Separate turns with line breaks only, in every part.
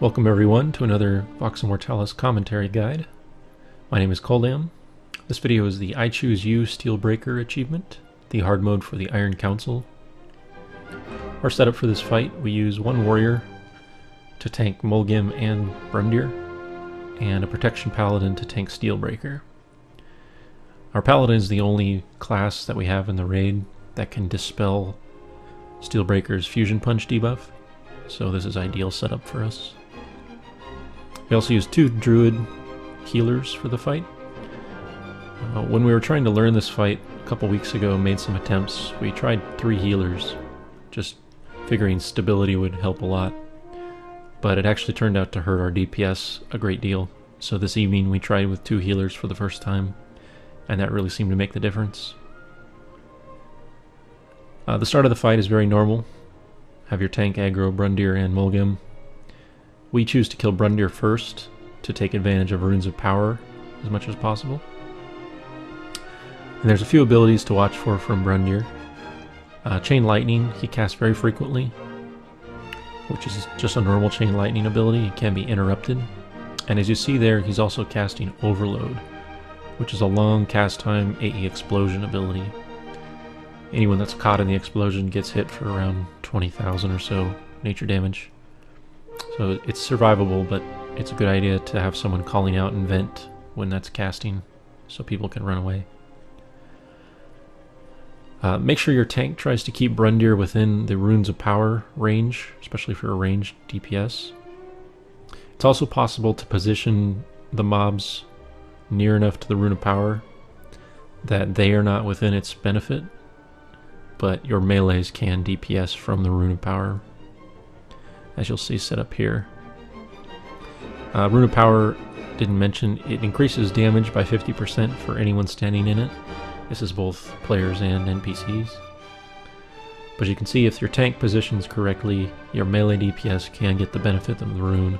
Welcome everyone to another Vox Immortalis Commentary guide. My name is Koldam. This video is the I Choose You Steelbreaker achievement, the hard mode for the Iron Council. Our setup for this fight, we use one warrior to tank Mulgim and Brundir, and a protection paladin to tank Steelbreaker. Our paladin is the only class that we have in the raid that can dispel Steelbreaker's fusion punch debuff, so this is ideal setup for us. We also use two druid healers for the fight. When we were trying to learn this fight a couple weeks ago, made some attempts. We tried 3 healers, just figuring stability would help a lot. But it actually turned out to hurt our DPS a great deal. So this evening we tried with 2 healers for the first time, and that really seemed to make the difference. The start of the fight is very normal. Have your tank aggro Brundir and Mulgim. We choose to kill Brundir first to take advantage of runes of power as much as possible. And there's a few abilities to watch for from Brundir. Chain Lightning he casts very frequently, which is just a normal Chain Lightning ability. It can be interrupted. And as you see there, he's also casting Overload, which is a long cast time AE explosion ability. Anyone that's caught in the explosion gets hit for around 20,000 or so nature damage. So it's survivable, but it's a good idea to have someone calling out and vent when that's casting, so people can run away. Make sure your tank tries to keep Brundir within the runes of power range, especially for a ranged DPS. It's also possible to position the mobs near enough to the rune of power that they are not within its benefit, but your melees can DPS from the rune of power, as you'll see set up here. Rune of power, didn't mention, it increases damage by 50% for anyone standing in it. This is both players and NPCs. But you can see if your tank positions correctly, your melee DPS can get the benefit of the rune,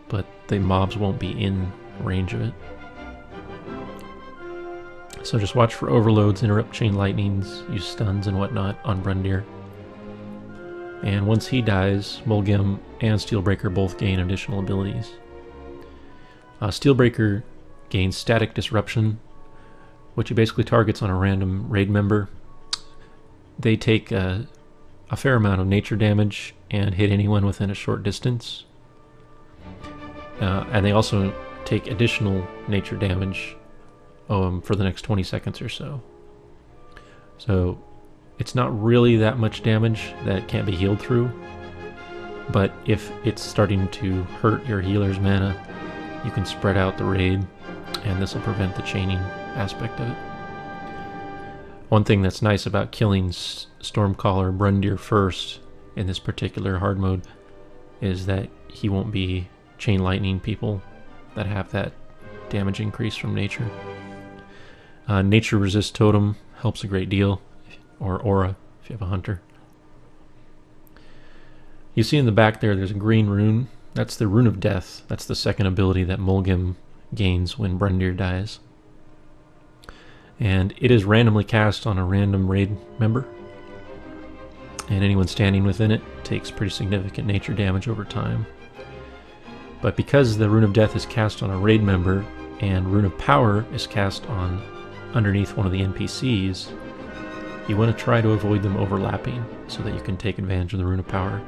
but the mobs won't be in range of it. So just watch for overloads, interrupt chain lightnings, use stuns and whatnot on Brundir. And once he dies, Mulgim and Steelbreaker both gain additional abilities. Steelbreaker gains Static Disruption, which he basically targets on a random raid member. They take a fair amount of nature damage and hit anyone within a short distance. And they also take additional nature damage for the next 20 seconds or so. So it's not really that much damage that can't be healed through, but if it's starting to hurt your healer's mana, you can spread out the raid, and this will prevent the chaining aspect of it. One thing that's nice about killing Stormcaller Brundir first in this particular hard mode is that he won't be chain lightning people that have that damage increase from nature. Nature Resist Totem helps a great deal, or Aura if you have a hunter. You see in the back there's a green rune. That's the Rune of Death. That's the second ability that Mulgim gains when Brundir dies. And it is randomly cast on a random raid member, and anyone standing within it takes pretty significant nature damage over time. But because the Rune of Death is cast on a raid member and Rune of Power is cast on underneath one of the NPCs, you want to try to avoid them overlapping so that you can take advantage of the Rune of Power.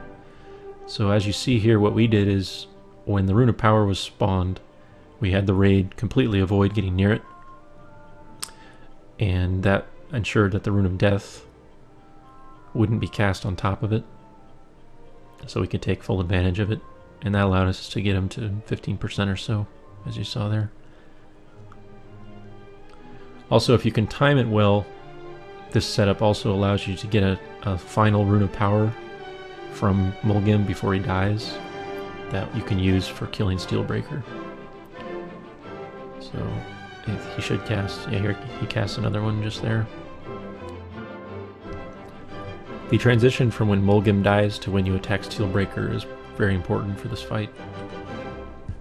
So as you see here, what we did is when the Rune of Power was spawned, we had the raid completely avoid getting near it, and that ensured that the Rune of Death wouldn't be cast on top of it, so we could take full advantage of it, and that allowed us to get him to 15% or so, as you saw there. Also, if you can time it well, this setup also allows you to get a final Rune of Power from Mulgim before he dies, that you can use for killing Steelbreaker. So he should cast, yeah, here he casts another one just there. The transition from when Mulgim dies to when you attack Steelbreaker is very important for this fight.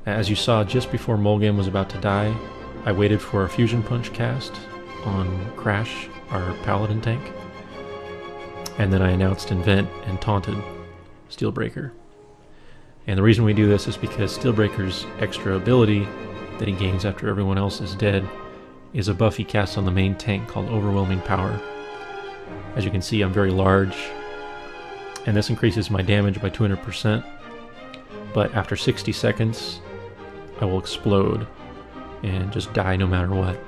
As you saw just before Mulgim was about to die, I waited for a Fusion Punch cast on Crash, our Paladin tank, and then I announced Invent and taunted Steelbreaker. And the reason we do this is because Steelbreaker's extra ability that he gains after everyone else is dead is a buff he casts on the main tank called Overwhelming Power. As you can see, I'm very large, and this increases my damage by 200%, but after 60 seconds, I will explode and just die no matter what.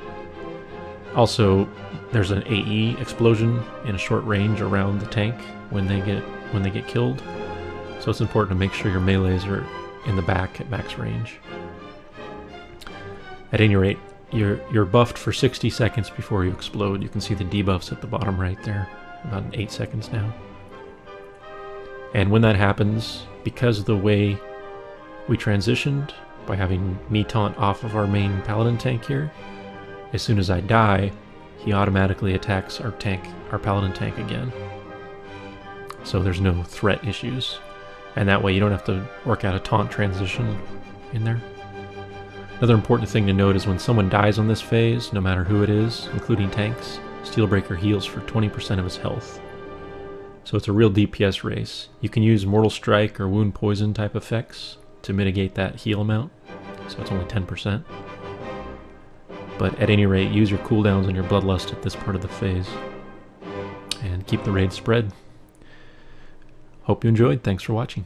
Also, there's an AE explosion in a short range around the tank when they get killed, so it's important to make sure your melees are in the back at max range. At any rate, you're buffed for 60 seconds before you explode. You can see the debuffs at the bottom right there, about 8 seconds now. And when that happens, because of the way we transitioned by having me taunt off of our main Paladin tank here, as soon as I die, he automatically attacks our Paladin tank again. So there's no threat issues. And that way you don't have to work out a taunt transition in there. Another important thing to note is when someone dies on this phase, no matter who it is, including tanks, Steelbreaker heals for 20% of his health. So it's a real DPS race. You can use Mortal Strike or Wound Poison type effects to mitigate that heal amount, so it's only 10%. But at any rate, use your cooldowns and your Bloodlust at this part of the phase, and keep the raid spread. Hope you enjoyed. Thanks for watching.